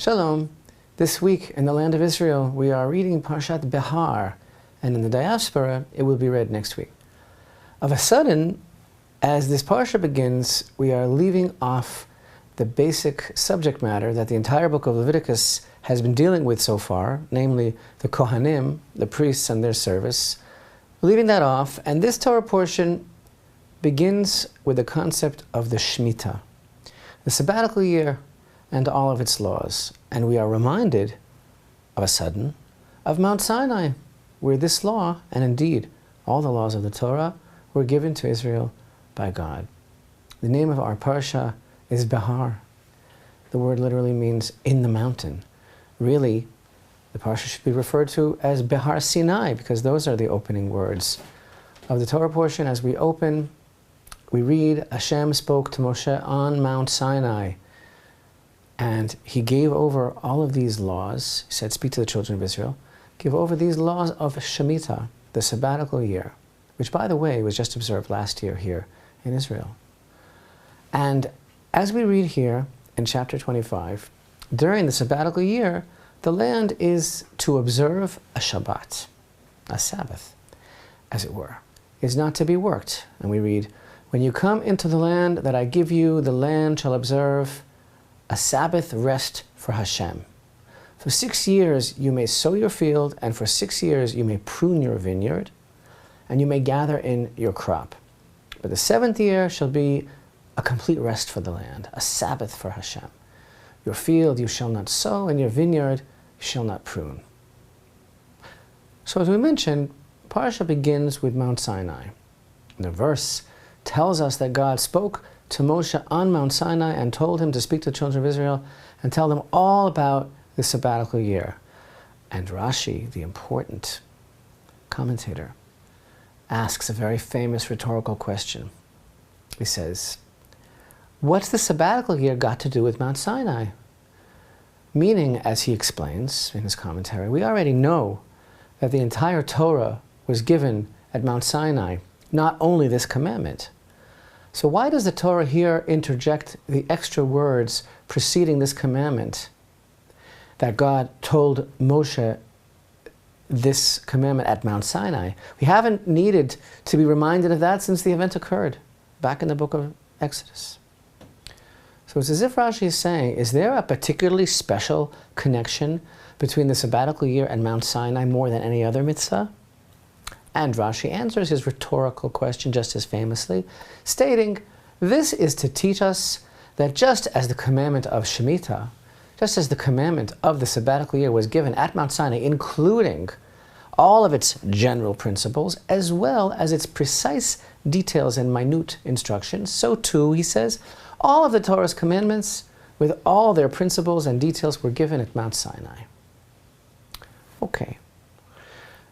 Shalom. This week in the land of Israel, we are reading Parashat Behar, and in the diaspora, it will be read next week. Of a sudden, as this parsha begins, we are leaving off the basic subject matter that the entire book of Leviticus has been dealing with so far, namely the Kohanim, the priests and their service. We're leaving that off, and this Torah portion begins with the concept of the shemittah, the sabbatical year, and all of its laws. And we are reminded, of a sudden, of Mount Sinai, where this law, and indeed all the laws of the Torah, were given to Israel by God. The name of our parsha is Bahar. The word literally means in the mountain. Really, the parsha should be referred to as Behar Sinai, because those are the opening words of the Torah portion. As we open, we read, Hashem spoke to Moshe on Mount Sinai, and he gave over all of these laws. He said, speak to the children of Israel. Give over these laws of shemittah, the sabbatical year, which, by the way, was just observed last year here in Israel. And as we read here in chapter 25, during the sabbatical year, the land is to observe a Shabbat, a Sabbath, as it were, is not to be worked. And we read, when you come into the land that I give you, the land shall observe a Sabbath rest for Hashem. For 6 years you may sow your field, and for 6 years you may prune your vineyard, and you may gather in your crop. But the 7th year shall be a complete rest for the land, a Sabbath for Hashem. Your field you shall not sow, and your vineyard you shall not prune. So as we mentioned, Parasha begins with Mount Sinai. The verse tells us that God spoke to Moshe on Mount Sinai and told him to speak to the children of Israel and tell them all about the sabbatical year. And Rashi, the important commentator, asks a very famous rhetorical question. He says, what's the sabbatical year got to do with Mount Sinai? Meaning, as he explains in his commentary, we already know that the entire Torah was given at Mount Sinai, not only this commandment. So why does the Torah here interject the extra words preceding this commandment that God told Moshe this commandment at Mount Sinai? We haven't needed to be reminded of that since the event occurred back in the book of Exodus. So it's as if Rashi is saying, is there a particularly special connection between the sabbatical year and Mount Sinai more than any other mitzvah? And Rashi answers his rhetorical question just as famously, stating, this is to teach us that just as the commandment of shemittah, just as the commandment of the sabbatical year was given at Mount Sinai, including all of its general principles, as well as its precise details and minute instructions, so too, he says, all of the Torah's commandments, with all their principles and details, were given at Mount Sinai. Okay.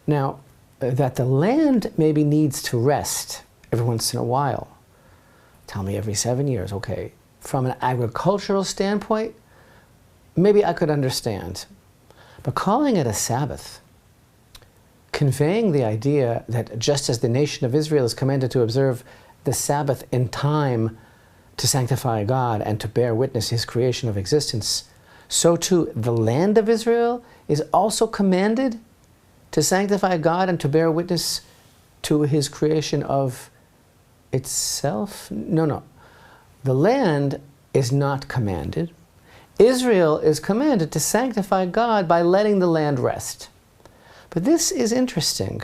Now, that the land maybe needs to rest every once in a while. Tell me every 7 years, okay. From an agricultural standpoint, maybe I could understand. But calling it a Sabbath, conveying the idea that just as the nation of Israel is commanded to observe the Sabbath in time to sanctify God and to bear witness His creation of existence, so too the land of Israel is also commanded to sanctify God and to bear witness to His creation of itself? No. The land is not commanded. Israel is commanded to sanctify God by letting the land rest. But this is interesting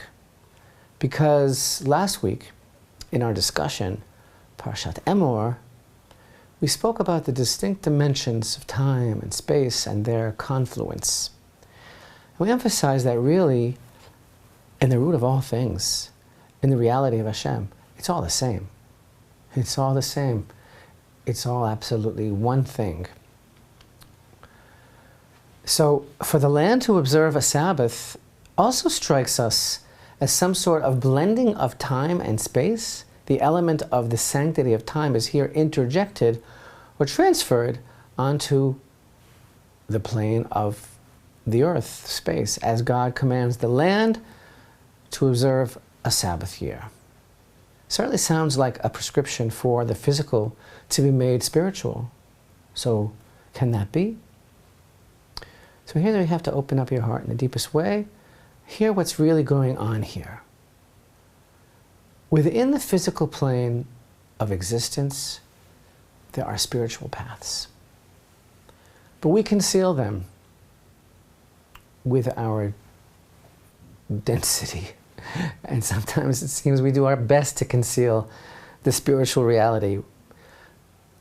because last week in our discussion, Parashat Emor, we spoke about the distinct dimensions of time and space and their confluence. We emphasize that really, in the root of all things, in the reality of Hashem, it's all the same. It's all the same. It's all absolutely one thing. So, for the land to observe a Sabbath also strikes us as some sort of blending of time and space. The element of the sanctity of time is here interjected or transferred onto the plane of the earth, space, as God commands the land to observe a Sabbath year. Certainly sounds like a prescription for the physical to be made spiritual. So, can that be? So here you have to open up your heart in the deepest way. Hear what's really going on here. Within the physical plane of existence, there are spiritual paths. But we conceal them with our density. And sometimes it seems we do our best to conceal the spiritual reality.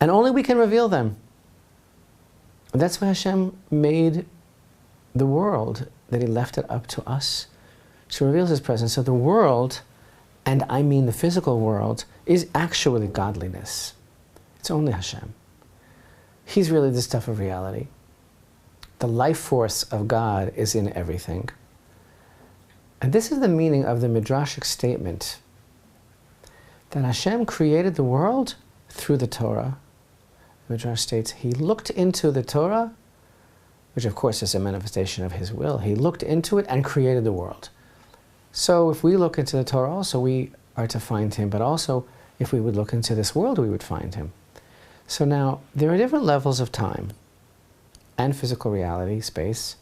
And only we can reveal them. That's why Hashem made the world, that He left it up to us to reveal His presence. So the world, and I mean the physical world, is actually godliness. It's only Hashem. He's really the stuff of reality. The life force of God is in everything. And this is the meaning of the Midrashic statement that Hashem created the world through the Torah. The Midrash states, He looked into the Torah, which of course is a manifestation of His will. He looked into it and created the world. So if we look into the Torah also, we are to find Him, but also if we would look into this world, we would find Him. So now, there are different levels of time and physical reality, space,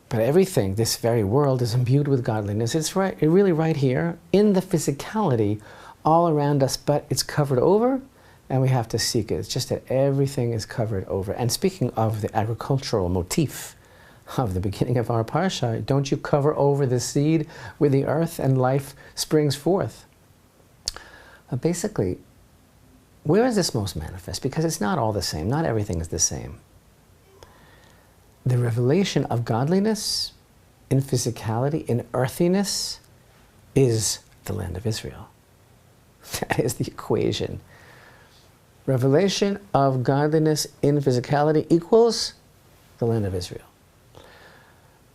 but everything, this very world, is imbued with godliness. It's really right here, in the physicality, all around us, but it's covered over, and we have to seek it. It's just that everything is covered over. And speaking of the agricultural motif of the beginning of our parsha, don't you cover over the seed with the earth and life springs forth? Basically, where is this most manifest? Because it's not all the same. Not everything is the same. The revelation of godliness in physicality, in earthiness, is the land of Israel. That is the equation. Revelation of godliness in physicality equals the land of Israel.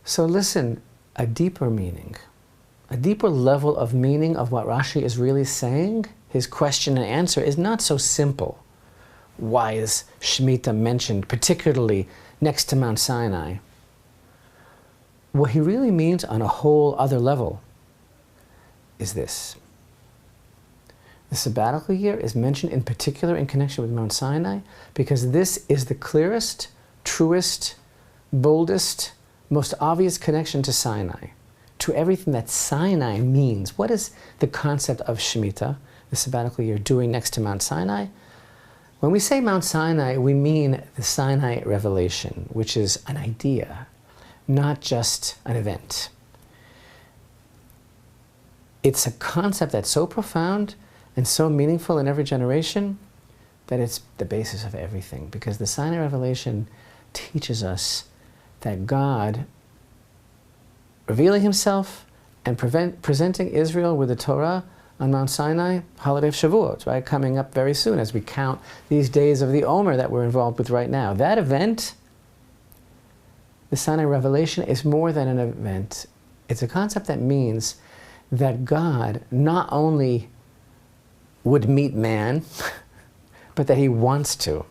So listen, a deeper meaning, a deeper level of meaning of what Rashi is really saying, his question and answer, is not so simple. Why is shemittah mentioned, particularly next to Mount Sinai? What he really means on a whole other level is this. The sabbatical year is mentioned in particular in connection with Mount Sinai because this is the clearest, truest, boldest, most obvious connection to Sinai, to everything that Sinai means. What is the concept of shemittah, the sabbatical year, doing next to Mount Sinai? When we say Mount Sinai, we mean the Sinai revelation, which is an idea, not just an event. It's a concept that's so profound and so meaningful in every generation that it's the basis of everything. Because the Sinai revelation teaches us that God, revealing Himself and presenting Israel with the Torah on Mount Sinai, holiday of Shavuot, right, coming up very soon as we count these days of the Emor that we're involved with right now. That event, the Sinai revelation, is more than an event. It's a concept that means that God not only would meet man, but that He wants to,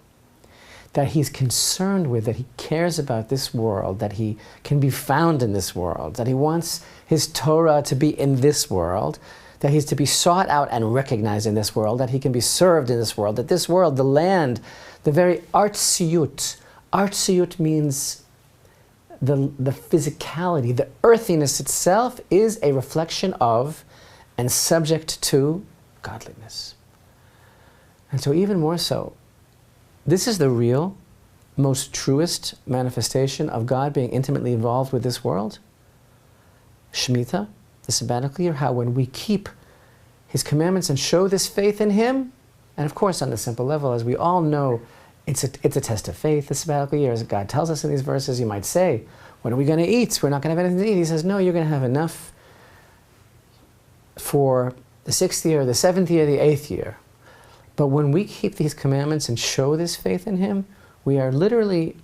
that He's concerned with, that He cares about this world, that He can be found in this world, that He wants His Torah to be in this world, that He's to be sought out and recognized in this world, that He can be served in this world, that this world, the land, the very artsiyut means the physicality, the earthiness itself is a reflection of and subject to godliness. And so even more so, this is the real, most truest manifestation of God being intimately involved with this world. Shemitah, the sabbatical year, how when we keep His commandments and show this faith in Him, and of course on the simple level, as we all know, it's a test of faith, the sabbatical year, as God tells us in these verses. You might say, when are we going to eat? We're not going to have anything to eat. He says, no, you're going to have enough for the 6th year, the 7th year, the 8th year. But when we keep these commandments and show this faith in Him, we are literally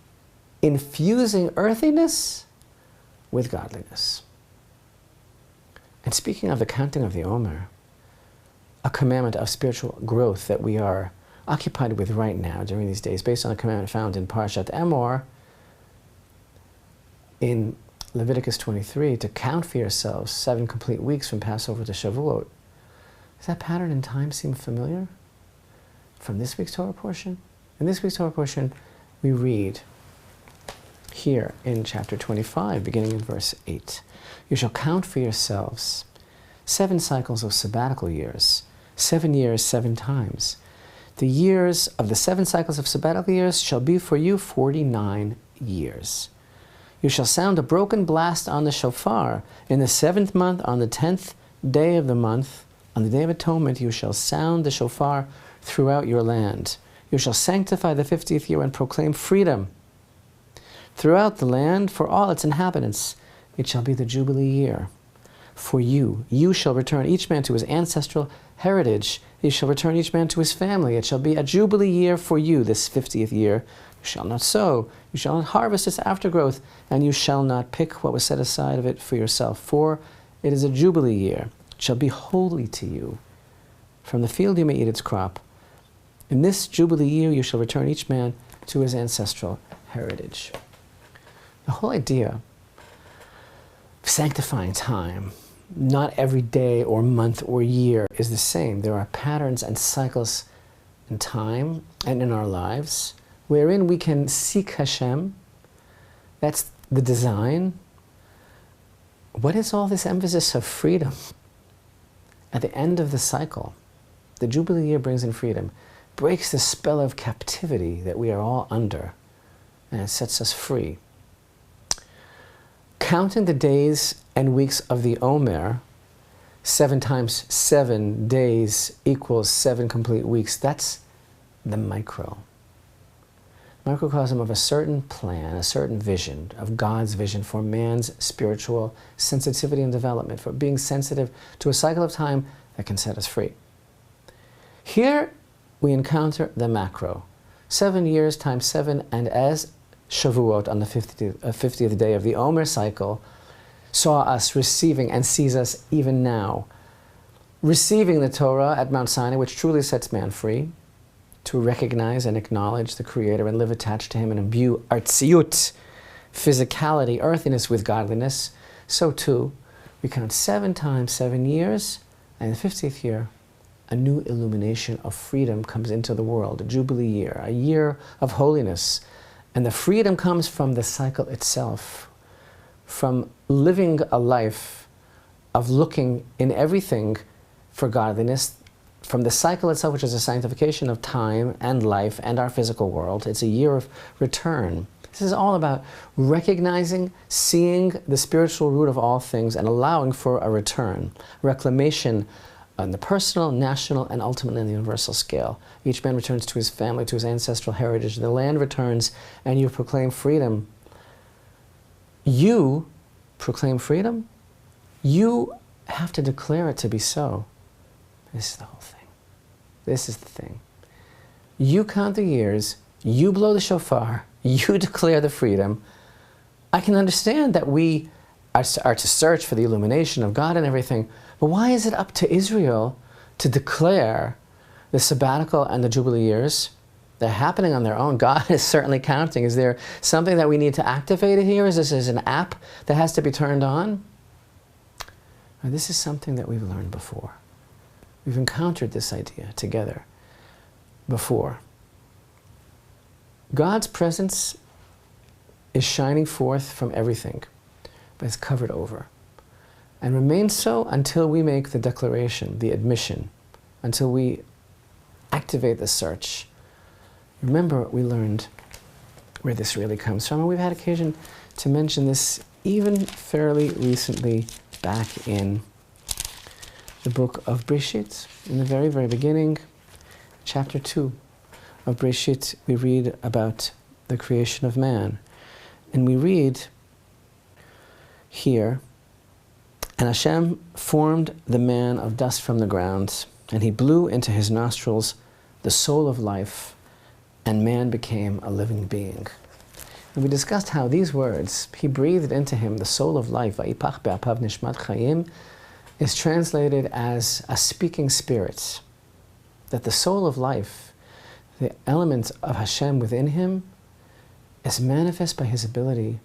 infusing earthiness with godliness. And speaking of the counting of the Emor, a commandment of spiritual growth that we are occupied with right now during these days, based on a commandment found in Parashat Emor, in Leviticus 23, to count for yourselves 7 complete weeks from Passover to Shavuot. Does that pattern in time seem familiar from this week's Torah portion? In this week's Torah portion, we read, here in chapter 25, beginning in verse 8. You shall count for yourselves 7 cycles of sabbatical years, 7 years 7 times. The years of the 7 cycles of sabbatical years shall be for you 49 years. You shall sound a broken blast on the shofar. In the 7th month, on the 10th day of the month, on the Day of Atonement, you shall sound the shofar throughout your land. You shall sanctify the 50th year and proclaim freedom throughout the land for all its inhabitants. It shall be the Jubilee year. For you shall return each man to his ancestral heritage. You shall return each man to his family. It shall be a Jubilee year for you, this 50th year. You shall not sow, you shall not harvest its aftergrowth, and you shall not pick what was set aside of it for yourself. For it is a Jubilee year. It shall be holy to you. From the field you may eat its crop. In this Jubilee year you shall return each man to his ancestral heritage. The whole idea of sanctifying time, not every day or month or year is the same. There are patterns and cycles in time and in our lives wherein we can seek Hashem. That's the design. What is all this emphasis of freedom? At the end of the cycle, the Jubilee year brings in freedom, breaks the spell of captivity that we are all under, and it sets us free. Counting the days and weeks of the Omer, 7 times 7 days equals 7 complete weeks. That's the microcosm of a certain plan, a certain vision, of God's vision for man's spiritual sensitivity and development, for being sensitive to a cycle of time that can set us free. Here we encounter the macro. 7 years times 7, and as Shavuot on the 50th day of the Omer cycle saw us receiving and sees us even now, receiving the Torah at Mount Sinai, which truly sets man free, to recognize and acknowledge the Creator and live attached to Him and imbue artziut, physicality, earthiness with godliness. So too, we count 7 times 7 years, and the 50th year, a new illumination of freedom comes into the world, a Jubilee year, a year of holiness. And the freedom comes from the cycle itself, from living a life of looking in everything for godliness, from the cycle itself, which is a sanctification of time and life and our physical world. It's a year of return. This is all about recognizing, seeing the spiritual root of all things and allowing for a return, reclamation on the personal, national, and ultimately on the universal scale. Each man returns to his family, to his ancestral heritage. The land returns, and you proclaim freedom. You proclaim freedom? You have to declare it to be so. This is the whole thing. This is the thing. You count the years, you blow the shofar, you declare the freedom. I can understand that we are to search for the illumination of God and everything, but why is it up to Israel to declare the sabbatical and the Jubilee years? They're happening on their own. God is certainly counting. Is there something that we need to activate here? Is this an app that has to be turned on? Or this is something that we've learned before. We've encountered this idea together before. God's presence is shining forth from everything, but it's covered over, and remains so until we make the declaration, the admission, until we activate the search. Remember, we learned where this really comes from, and we've had occasion to mention this even fairly recently back in the book of Breshit. In the very, very beginning, chapter 2 of Breshit, we read about the creation of man. And we read here, and Hashem formed the man of dust from the ground, and he blew into his nostrils the soul of life, and man became a living being. And we discussed how these words, he breathed into him the soul of life, vayipach be'apav nishmat chayim, is translated as a speaking spirit. That the soul of life, the element of Hashem within him, is manifest by his ability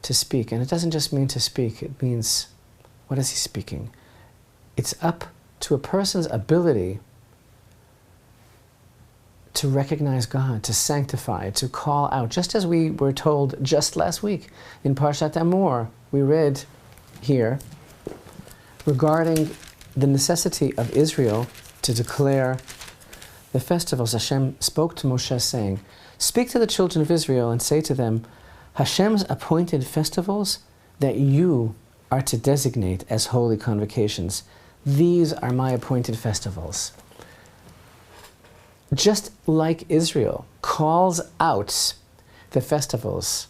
to speak. And it doesn't just mean to speak, it means, what is he speaking? It's up to a person's ability to recognize God, to sanctify, to call out, just as we were told just last week in Parashat Emor. We read here regarding the necessity of Israel to declare the festivals. Hashem spoke to Moshe saying, "Speak to the children of Israel and say to them, Hashem's appointed festivals that you are to designate as holy convocations. These are my appointed festivals." Just like Israel calls out the festivals,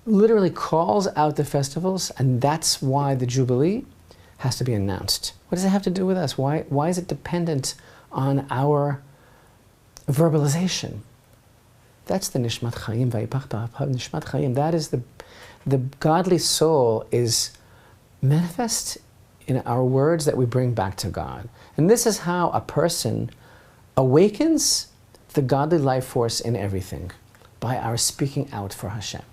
literally calls out the festivals, and that's why the Jubilee has to be announced. What does it have to do with us? Why is it dependent on our verbalization? That's the Nishmat Chaim, Nishmat Chaim. That is the godly soul is manifest in our words that we bring back to God. And this is how a person awakens the godly life force in everything, by our speaking out for Hashem.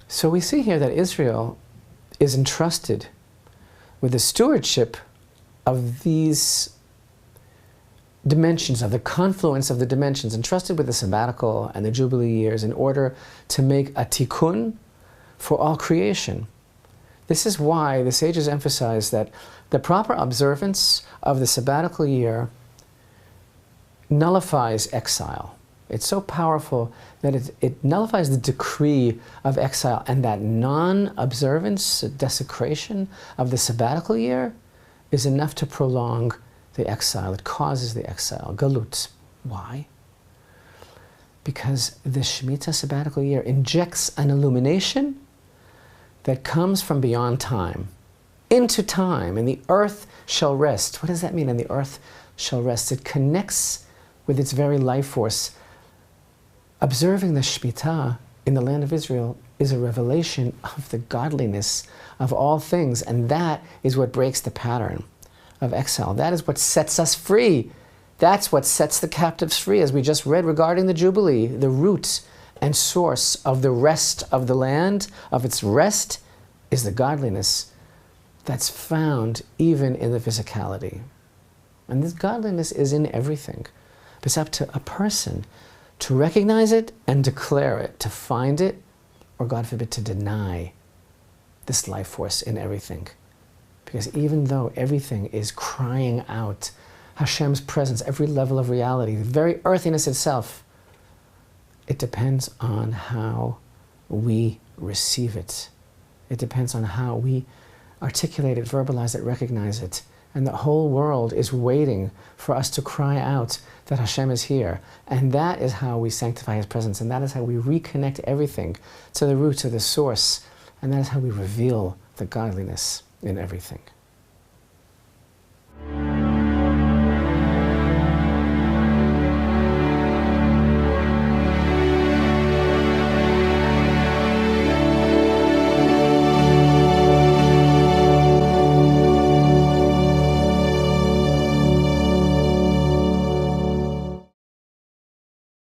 So we see here that Israel is entrusted with the stewardship of these dimensions, of the confluence of the dimensions, entrusted with the sabbatical and the Jubilee years in order to make a tikkun for all creation. This is why the sages emphasize that the proper observance of the sabbatical year nullifies exile. It's so powerful that it nullifies the decree of exile, and that non-observance, desecration of the sabbatical year is enough to prolong the exile. It causes the exile, galut. Why? Because the shemittah sabbatical year injects an illumination that comes from beyond time into time, and the earth shall rest. What does that mean? And the earth shall rest. It connects with its very life force. Observing the shemittah in the land of Israel is a revelation of the godliness of all things, and that is what breaks the pattern of exile. That is what sets us free. That's what sets the captives free, as we just read regarding the Jubilee. The root and source of the rest of the land, of its rest, is the godliness that's found even in the physicality. And this godliness is in everything. It's up to a person to recognize it and declare it, to find it, or God forbid, to deny this life force in everything. Because even though everything is crying out Hashem's presence, every level of reality, the very earthiness itself, it depends on how we receive it. It depends on how we articulate it, verbalize it, recognize it. And the whole world is waiting for us to cry out that Hashem is here. And that is how we sanctify His presence. And that is how we reconnect everything to the root, to the source. And that is how we reveal the godliness in everything.